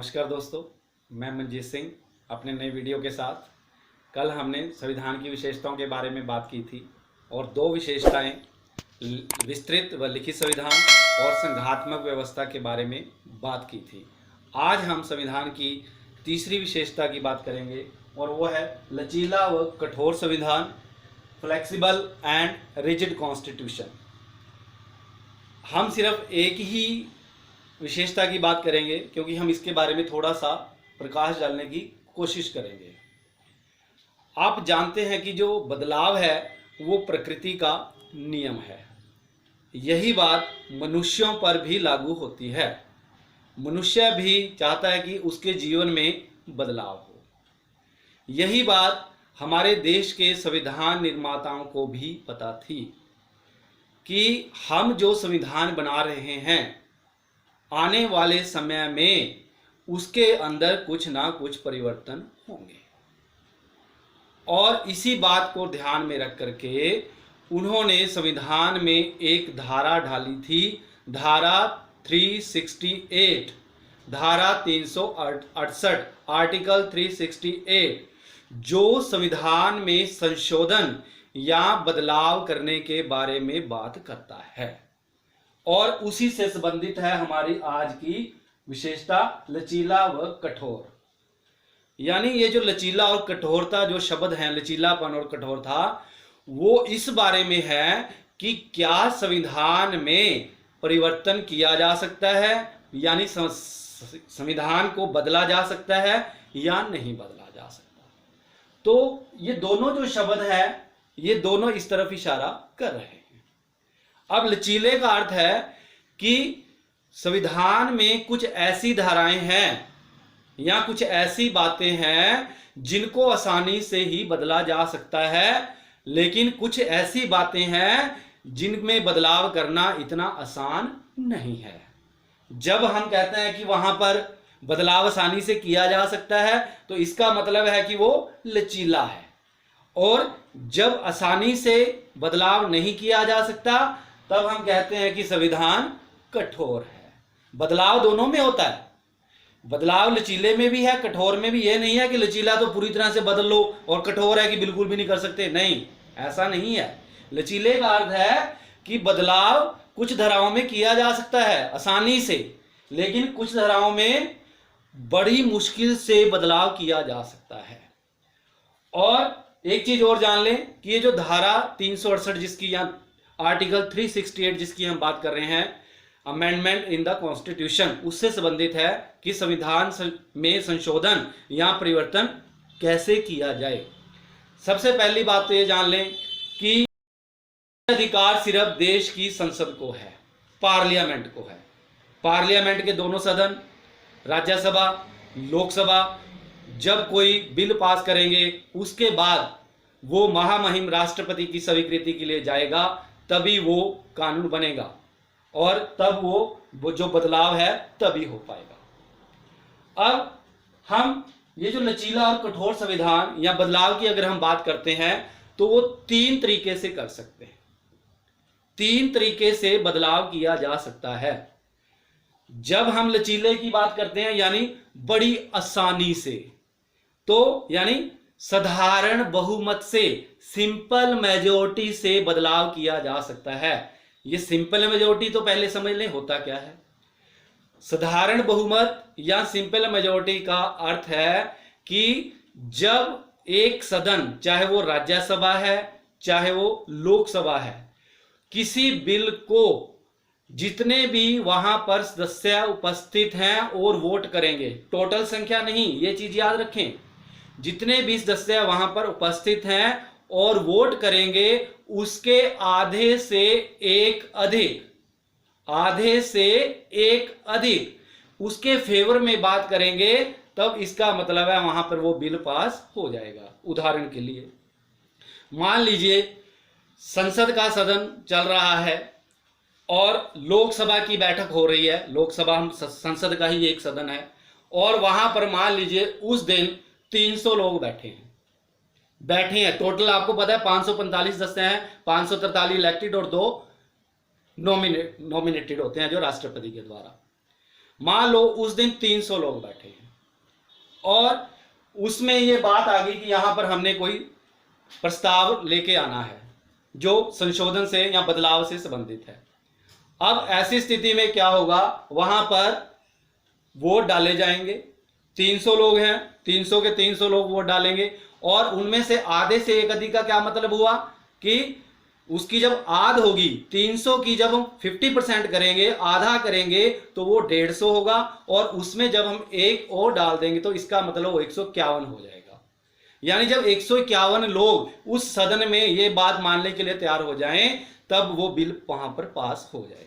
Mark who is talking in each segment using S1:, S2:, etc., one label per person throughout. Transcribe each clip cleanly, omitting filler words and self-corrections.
S1: नमस्कार दोस्तों, मैं मनजीत सिंह अपने नए वीडियो के साथ। कल हमने संविधान की विशेषताओं के बारे में बात की थी और दो विशेषताएं, विस्तृत व लिखित संविधान और संघात्मक व्यवस्था के बारे में बात की थी। आज हम संविधान की तीसरी विशेषता की बात करेंगे और वो है लचीला व कठोर संविधान, फ्लेक्सिबल एंड रिजिड कॉन्स्टिट्यूशन। हम सिर्फ एक ही विशेषता की बात करेंगे क्योंकि हम इसके बारे में थोड़ा सा प्रकाश डालने की कोशिश करेंगे। आप जानते हैं कि जो बदलाव है वो प्रकृति का नियम है। यही बात मनुष्यों पर भी लागू होती है। मनुष्य भी चाहता है कि उसके जीवन में बदलाव हो। यही बात हमारे देश के संविधान निर्माताओं को भी पता थी कि हम जो संविधान बना रहे हैं आने वाले समय में उसके अंदर कुछ ना कुछ परिवर्तन होंगे। और इसी बात को ध्यान में रख करके उन्होंने संविधान में एक धारा डाली थी, धारा 368, धारा 368, आर्टिकल 368, जो संविधान में संशोधन या बदलाव करने के बारे में बात करता है। और उसी से संबंधित है हमारी आज की विशेषता लचीला व कठोर। यानी ये जो लचीला और कठोरता जो शब्द हैं, लचीलापन और कठोरता, वो इस बारे में है कि क्या संविधान में परिवर्तन किया जा सकता है, यानी संविधान को बदला जा सकता है या नहीं बदला जा सकता। तो ये दोनों जो शब्द है ये दोनों इस तरफ इशारा कर रहे हैं। अब लचीले का अर्थ है कि संविधान में कुछ ऐसी धाराएं हैं या कुछ ऐसी बातें हैं जिनको आसानी से ही बदला जा सकता है, लेकिन कुछ ऐसी बातें हैं जिनमें बदलाव करना इतना आसान नहीं है। जब हम कहते हैं कि वहां पर बदलाव आसानी से किया जा सकता है तो इसका मतलब है कि वो लचीला है, और जब आसानी से बदलाव नहीं किया जा सकता तब हम कहते हैं कि संविधान कठोर है। बदलाव दोनों में होता है, बदलाव लचीले में भी है, कठोर में भी। यह नहीं है कि लचीला तो पूरी तरह से बदल लो और कठोर है कि बिल्कुल भी नहीं कर सकते, नहीं, ऐसा नहीं है। लचीले का अर्थ है कि बदलाव कुछ धाराओं में किया जा सकता है आसानी से, लेकिन कुछ धाराओं में बड़ी मुश्किल से बदलाव किया जा सकता है। और एक चीज और जान लें कि ये जो धारा 368 जिसकी यहाँ आर्टिकल 368 जिसकी हम बात कर रहे हैं, अमेंडमेंट इन द कॉन्स्टिट्यूशन, उससे संबंधित है कि संविधान में संशोधन या परिवर्तन कैसे किया जाए। सबसे पहली बात तो ये जान लें कि अधिकार सिर्फ देश की संसद को है, पार्लियामेंट को है। पार्लियामेंट के दोनों सदन, राज्यसभा, लोकसभा, जब कोई बिल पास करेंगे उसके बाद वो महामहिम राष्ट्रपति की स्वीकृति के लिए जाएगा, तभी वो कानून बनेगा और तब वो जो बदलाव है तभी हो पाएगा। अब हम ये जो लचीला और कठोर संविधान या बदलाव की अगर हम बात करते हैं तो वो तीन तरीके से कर सकते हैं। तीन तरीके से बदलाव किया जा सकता है। जब हम लचीले की बात करते हैं यानी बड़ी आसानी से, तो यानी साधारण बहुमत से, सिंपल मेजोरिटी से बदलाव किया जा सकता है। ये सिंपल मेजोरिटी तो पहले समझ लें होता क्या है। साधारण बहुमत या सिंपल मेजोरिटी का अर्थ है कि जब एक सदन, चाहे वो राज्यसभा है चाहे वो लोकसभा है, किसी बिल को जितने भी वहां पर सदस्य उपस्थित हैं और वोट करेंगे, टोटल संख्या नहीं, ये चीज याद रखें, जितने भी सदस्य वहां पर उपस्थित हैं और वोट करेंगे उसके आधे से एक अधिक उसके फेवर में बात करेंगे, तब इसका मतलब है वहां पर वो बिल पास हो जाएगा। उदाहरण के लिए मान लीजिए संसद का सदन चल रहा है और लोकसभा की बैठक हो रही है। लोकसभा हम संसद का ही एक सदन है और वहां पर मान लीजिए उस दिन 300 लोग बैठे हैं। टोटल आपको पता है 545 सदस्य हैं, 543 इलेक्टेड और 2 नॉमिनेटेड होते हैं जो राष्ट्रपति के द्वारा। मान लो उस दिन 300 लोग बैठे हैं और उसमें ये बात आ गई कि यहाँ पर हमने कोई प्रस्ताव लेके आना है जो संशोधन से या बदलाव से संबंधित है। अब ऐसी स्थिति में क्या होगा, वहां पर वोट डाले जाएंगे। 300 लोग हैं, 300 के 300 लोग वोट डालेंगे और उनमें से आधे से एक अधिक का क्या मतलब हुआ कि उसकी जब आध होगी, 300 की जब हम 50% करेंगे, आधा करेंगे तो वो 150 होगा और उसमें जब हम एक और डाल देंगे तो इसका मतलब वो 151 हो जाएगा। यानी जब 151 लोग उस सदन में ये बात मानने के लिए तैयार हो जाएं तब वो बिल वहां पर पास हो जाएगा।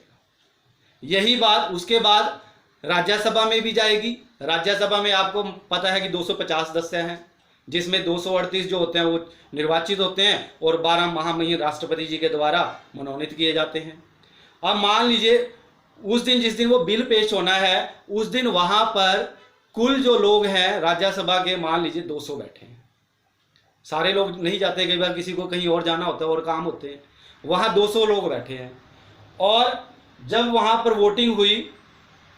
S1: यही बात उसके बाद राज्यसभा में भी जाएगी। राज्यसभा में आपको पता है कि 250 सदस्य हैं, जिसमें 238 जो होते हैं वो निर्वाचित होते हैं और 12 महामहिम राष्ट्रपति जी के द्वारा मनोनीत किए जाते हैं। अब मान लीजिए उस दिन जिस दिन वो बिल पेश होना है उस दिन वहां पर कुल जो लोग हैं राज्यसभा के, मान लीजिए 200 बैठे हैं। सारे लोग नहीं जाते, कई बार किसी को कहीं और जाना होता है और काम होते हैं, वहां 200 लोग बैठे हैं और जब वहां पर वोटिंग हुई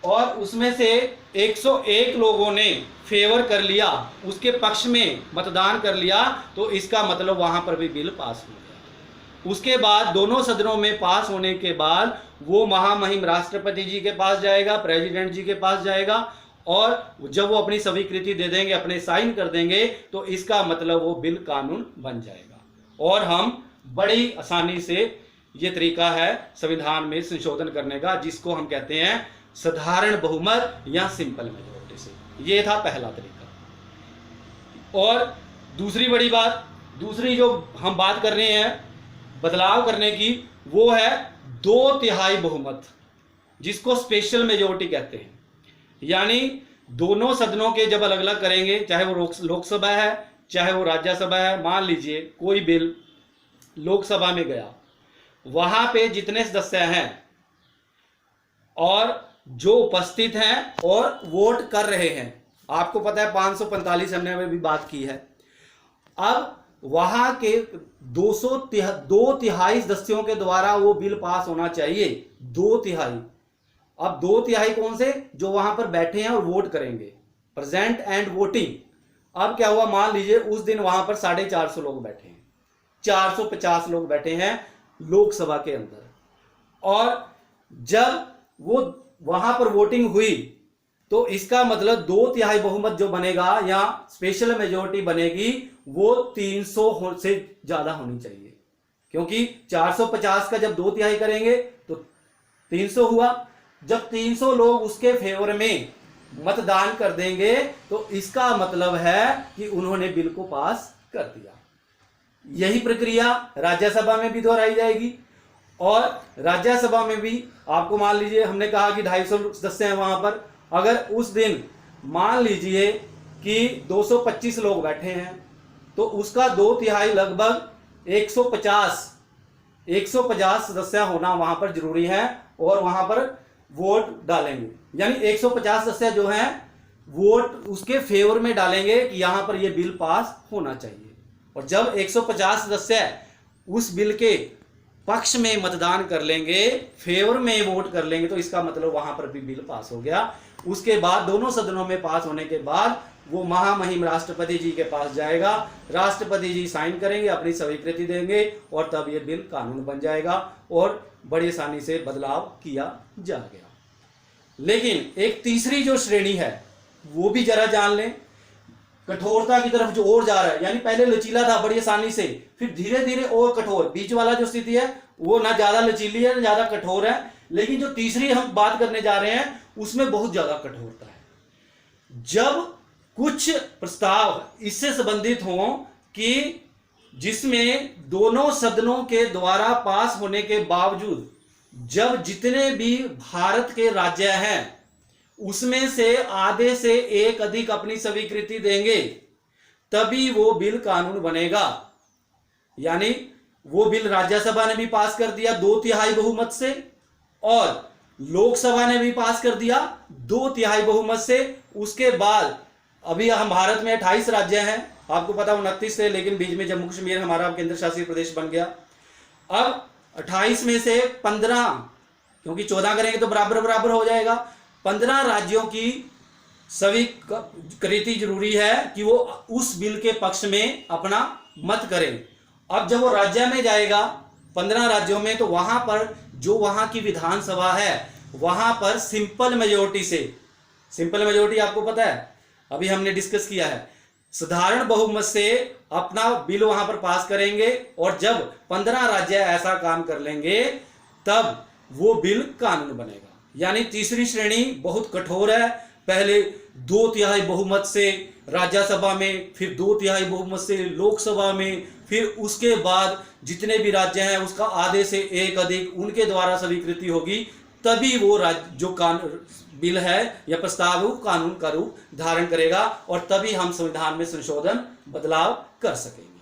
S1: और उसमें से 101 लोगों ने फेवर कर लिया, उसके पक्ष में मतदान कर लिया, तो इसका मतलब वहां पर भी बिल पास हो गया। उसके बाद दोनों सदनों में पास होने के बाद वो महामहिम राष्ट्रपति जी के पास जाएगा, प्रेसिडेंट जी के पास जाएगा और जब वो अपनी स्वीकृति दे देंगे, अपने साइन कर देंगे, तो इसका मतलब वो बिल कानून बन जाएगा और हम बड़ी आसानी से, ये तरीका है संविधान में संशोधन करने का जिसको हम कहते हैं साधारण बहुमत या सिंपल मेजॉरिटी से। ये था पहला तरीका। और दूसरी बड़ी बात, दूसरी जो हम बात कर रहे हैं बदलाव करने की, वो है 2/3 बहुमत, जिसको स्पेशल मेजॉरिटी कहते हैं। यानी दोनों सदनों के जब अलग अलग करेंगे, चाहे वो लोकसभा है चाहे वो राज्यसभा है, मान लीजिए कोई बिल लोकसभा में गया, वहां पे जितने सदस्य हैं और जो उपस्थित हैं और वोट कर रहे हैं, आपको पता है 545 हमने अभी भी बात की है। अब वहां के 2/3 सदस्यों के द्वारा वो बिल पास होना चाहिए, 2/3। अब 2/3 कौन से, जो वहां पर बैठे हैं और वोट करेंगे, प्रेजेंट एंड वोटिंग। अब क्या हुआ, मान लीजिए उस दिन वहां पर 450 लोग बैठे हैं, 450 लोग बैठे हैं लोकसभा के अंदर, और जब वो वहां पर वोटिंग हुई तो इसका मतलब 2/3 बहुमत जो बनेगा या स्पेशल मेजॉरिटी बनेगी वो 300 से ज्यादा होनी चाहिए, क्योंकि 450 का जब 2/3 करेंगे तो 300 हुआ। जब 300 लोग उसके फेवर में मतदान कर देंगे तो इसका मतलब है कि उन्होंने बिल को पास कर दिया। यही प्रक्रिया राज्यसभा में भी दोहराई जाएगी और राज्यसभा में भी आपको मान लीजिए हमने कहा कि 250 सदस्य हैं वहां पर, अगर उस दिन मान लीजिए कि 225 लोग बैठे हैं तो उसका 2/3 लगभग 150 सदस्य होना वहां पर जरूरी है और वहां पर वोट डालेंगे। यानी 150 सदस्य जो हैं वोट उसके फेवर में डालेंगे कि यहां पर यह बिल पास होना चाहिए। और जब 150 सदस्य उस बिल के पक्ष में मतदान कर लेंगे, फेवर में वोट कर लेंगे, तो इसका मतलब वहां पर भी बिल पास हो गया। उसके बाद दोनों सदनों में पास होने के बाद वो महामहिम राष्ट्रपति जी के पास जाएगा, राष्ट्रपति जी साइन करेंगे, अपनी स्वीकृति देंगे और तब ये बिल कानून बन जाएगा और बड़ी आसानी से बदलाव किया जाएगा। लेकिन एक तीसरी जो श्रेणी है वो भी जरा जान लें, कठोरता की तरफ जो और जा रहा है, यानी पहले लचीला था बड़ी आसानी से, फिर धीरे धीरे और कठोर, बीच वाला जो स्थिति है वो ना ज्यादा लचीली है ना ज्यादा कठोर है, लेकिन जो तीसरी हम बात करने जा रहे हैं उसमें बहुत ज्यादा कठोरता है। जब कुछ प्रस्ताव इससे संबंधित हों कि जिसमें दोनों सदनों के द्वारा पास होने के बावजूद जब जितने भी भारत के राज्य हैं उसमें से आधे से एक अधिक अपनी स्वीकृति देंगे तभी वो बिल कानून बनेगा। यानी वो बिल राज्यसभा ने भी पास कर दिया 2/3 बहुमत से और लोकसभा ने भी पास कर दिया 2/3 बहुमत से। उसके बाद अभी हम भारत में 28 राज्य हैं, आपको पता 29 थे, लेकिन बीच में जम्मू कश्मीर हमारा केंद्र शासित प्रदेश बन गया। अब 28 में से 15, क्योंकि 14 करेंगे तो बराबर बराबर हो जाएगा, 15 राज्यों की स्वीकृति जरूरी है कि वो उस बिल के पक्ष में अपना मत करें। अब जब वो राज्य में जाएगा 15 राज्यों में, तो वहां पर जो वहां की विधानसभा है वहां पर सिंपल मेजोरिटी से, सिंपल मेजोरिटी आपको पता है, अभी हमने डिस्कस किया है, साधारण बहुमत से अपना बिल वहां पर पास करेंगे। और जब 15 राज्य ऐसा काम कर लेंगे तब वो बिल कानून बनेगा। यानी तीसरी श्रेणी बहुत कठोर है। पहले 2/3 बहुमत से राज्यसभा में, फिर 2/3 बहुमत से लोकसभा में, फिर उसके बाद जितने भी राज्य हैं उसका आधे से एक अधिक उनके द्वारा स्वीकृति होगी, तभी वो राज्य जो बिल है या प्रस्ताव वो कानून का रूप धारण करेगा और तभी हम संविधान में संशोधन बदलाव कर सकेंगे।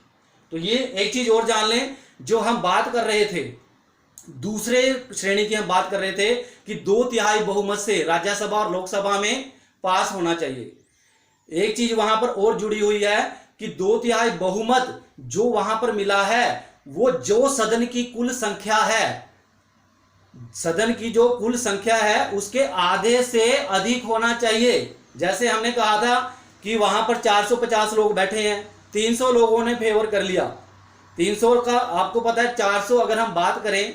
S1: तो ये एक चीज और जान लें, जो हम बात कर रहे थे दूसरे श्रेणी की, हम बात कर रहे थे कि 2/3 बहुमत से राज्यसभा और लोकसभा में पास होना चाहिए। एक चीज वहां पर और जुड़ी हुई है कि 2/3 बहुमत जो वहां पर मिला है वो जो सदन की कुल संख्या है, सदन की जो कुल संख्या है उसके आधे से अधिक होना चाहिए। जैसे हमने कहा था कि वहां पर 450 लोग बैठे हैं, 300 लोगों ने फेवर कर लिया, 300 का आपको पता है 400 अगर हम बात करें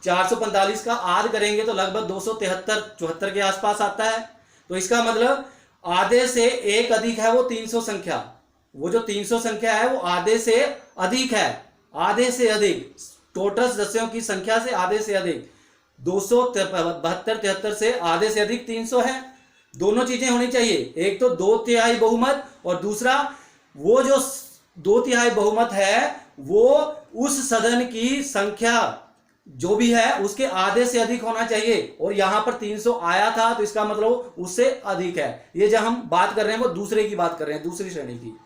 S1: 445 का आध करेंगे तो लगभग 273-74 के आसपास आता है। तो इसका मतलब आधे से एक अधिक है वो 300 संख्या, वो जो 300 संख्या है वो आधे से अधिक है, आधे से अधिक, टोटल सदस्यों की संख्या से आधे से अधिक 272-73 से आधे से अधिक 300 है। दोनों चीजें होनी चाहिए, एक तो 2/3 बहुमत और दूसरा वो जो 2/3 बहुमत है वो उस सदन की संख्या जो भी है उसके आधे से अधिक होना चाहिए। और यहां पर 300 आया था तो इसका मतलब उससे अधिक है। ये जब हम बात कर रहे हैं वो दूसरे की बात कर रहे हैं, दूसरी श्रेणी की।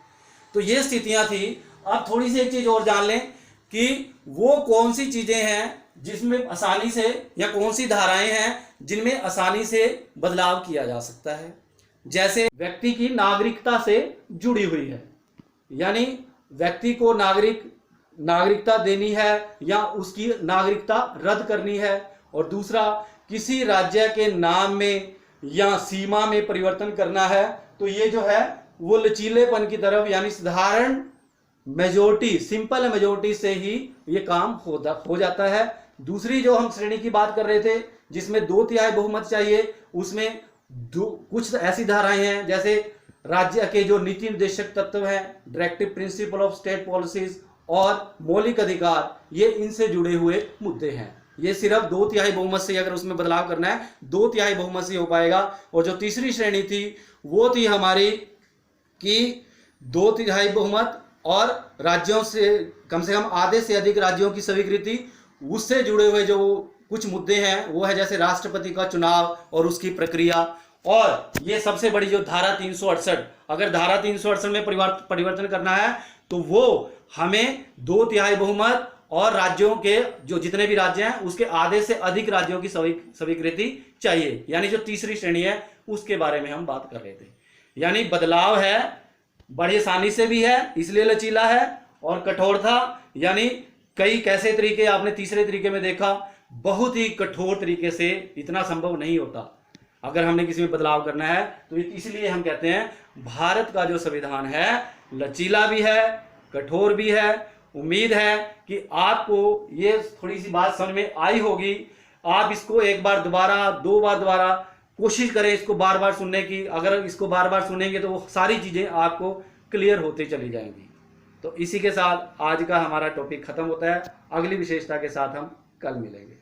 S1: तो ये स्थितियां थी। अब थोड़ी सी एक चीज और जान लें कि वो कौन सी चीजें हैं जिसमें आसानी से, या कौन सी धाराएं हैं जिनमें आसानी से बदलाव किया जा सकता है। जैसे व्यक्ति की नागरिकता से जुड़ी हुई है, यानी व्यक्ति को नागरिकता देनी है या उसकी नागरिकता रद्द करनी है। और दूसरा, किसी राज्य के नाम में या सीमा में परिवर्तन करना है, तो ये जो है वो लचीलेपन की तरफ, यानी साधारण मेजोरिटी, सिंपल मेजोरिटी से ही ये काम हो जाता है। दूसरी जो हम श्रेणी की बात कर रहे थे जिसमें 2/3 बहुमत चाहिए, उसमें कुछ ऐसी धाराएं हैं जैसे राज्य के जो नीति निर्देशक तत्व हैं, directive principle of state policies और मौलिक अधिकार, ये इनसे जुड़े हुए मुद्दे हैं। ये सिर्फ 2/3 बहुमत से अगर उसमें बदलाव करना है 2/3 बहुमत से हो पाएगा। और जो तीसरी श्रेणी थी वो थी हमारी कि 2/3 बहुमत और राज्यों से कम आधे से अधिक राज्यों की स्वीकृति, उससे जुड़े हुए जो कुछ मुद्दे हैं वो है जैसे राष्ट्रपति का चुनाव और उसकी प्रक्रिया। और ये सबसे बड़ी जो धारा 368, अगर धारा 368 में परिवर्तन करना है तो वो हमें 2/3 बहुमत और राज्यों के जो जितने भी राज्य हैं उसके आधे से अधिक राज्यों की स्वीकृति चाहिए। यानी जो तीसरी श्रेणी है उसके बारे में हम बात कर रहे थे। यानी बदलाव है, बड़ी आसानी से भी है इसलिए लचीला है, और कठोर था, यानी कई कैसे तरीके आपने तीसरे तरीके में देखा, बहुत ही कठोर तरीके से, इतना संभव नहीं होता अगर हमने किसी में बदलाव करना है। तो इसलिए हम कहते हैं भारत का जो संविधान है लचीला भी है, कठोर भी है। उम्मीद है कि आपको ये थोड़ी सी बात समझ में आई होगी। आप इसको एक बार दोबारा, 2 बार दोबारा कोशिश करें इसको बार बार सुनने की। अगर इसको बार बार सुनेंगे तो वो सारी चीजें आपको क्लियर होती चली जाएंगी। तो इसी के साथ आज का हमारा टॉपिक खत्म होता है। अगली विशेषता के साथ हम कल मिलेंगे।